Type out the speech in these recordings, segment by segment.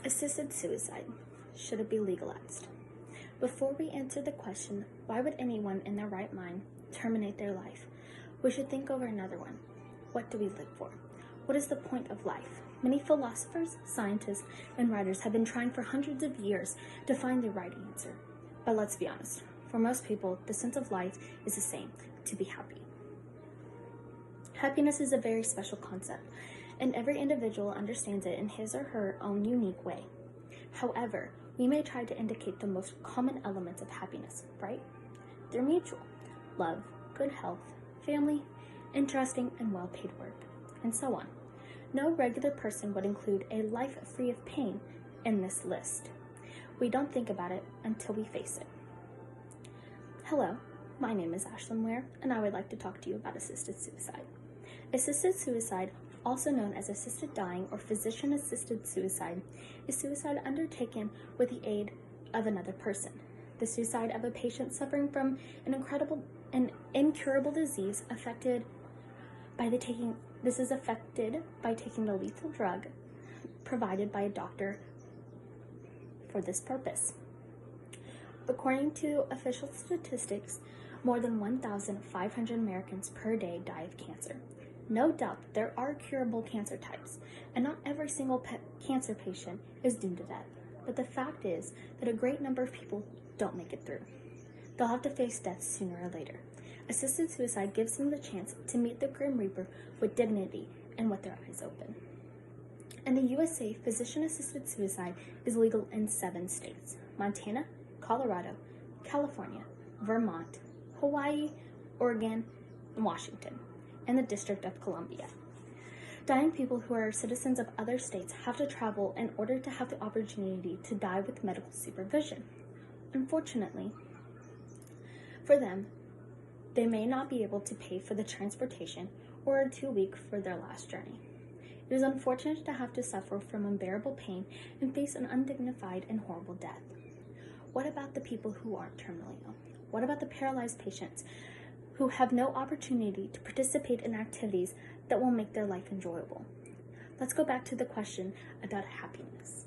Assisted suicide. Should it be legalized? Before we answer the question, why would anyone in their right mind terminate their life, we should think over another one. What do we live for? What is the point of life? Many philosophers, scientists, and writers have been trying for hundreds of years to find the right answer. But let's be honest, for most people, the sense of life is the same: to be happy. Happiness is a very special concept, and every individual understands it in his or her own unique way. However, we may try to indicate the most common elements of happiness, right? They're mutual: love, good health, family, interesting and well-paid work, and so on. No regular person would include a life free of pain in this list. We don't think about it until we face it. Hello, my name is Ashlyn Ware, and I would like to talk to you about assisted suicide. Assisted suicide, also known as assisted dying or physician-assisted suicide, is suicide undertaken with the aid of another person. The suicide of a patient suffering from an incurable disease is affected by taking the lethal drug provided by a doctor for this purpose. According to official statistics, more than 1,500 Americans per day die of cancer. No doubt that there are curable cancer types, and not every single cancer patient is doomed to death. But the fact is that a great number of people don't make it through. They'll have to face death sooner or later. Assisted suicide gives them the chance to meet the Grim Reaper with dignity and with their eyes open. In the USA, physician-assisted suicide is legal in 7 states: Montana, Colorado, California, Vermont, Hawaii, Oregon, and Washington, and the District of Columbia. Dying people who are citizens of other states have to travel in order to have the opportunity to die with medical supervision. Unfortunately, for them, they may not be able to pay for the transportation or 2 weeks for their last journey. It is unfortunate to have to suffer from unbearable pain and face an undignified and horrible death. What about the people who aren't terminally ill? What about the paralyzed patients who have no opportunity to participate in activities that will make their life enjoyable? Let's go back to the question about happiness.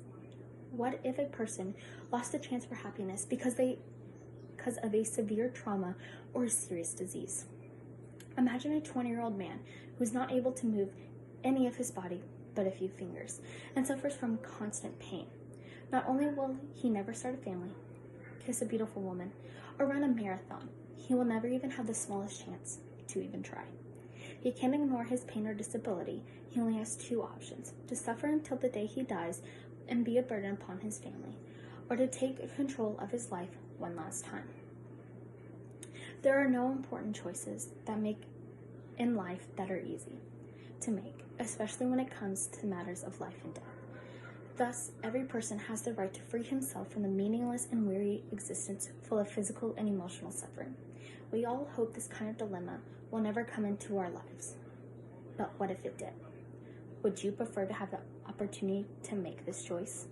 What if a person lost the chance for happiness because of a severe trauma or a serious disease? Imagine a 20-year-old man who is not able to move any of his body but a few fingers and suffers from constant pain. Not only will he never start a family, kiss a beautiful woman, or run a marathon, he will never even have the smallest chance to even try. He can't ignore his pain or disability. He only has 2 options: to suffer until the day he dies and be a burden upon his family, or to take control of his life one last time. There are no important choices in life that are easy to make, especially when it comes to matters of life and death. Thus, every person has the right to free himself from the meaningless and weary existence full of physical and emotional suffering. We all hope this kind of dilemma will never come into our lives. But what if it did? Would you prefer to have the opportunity to make this choice?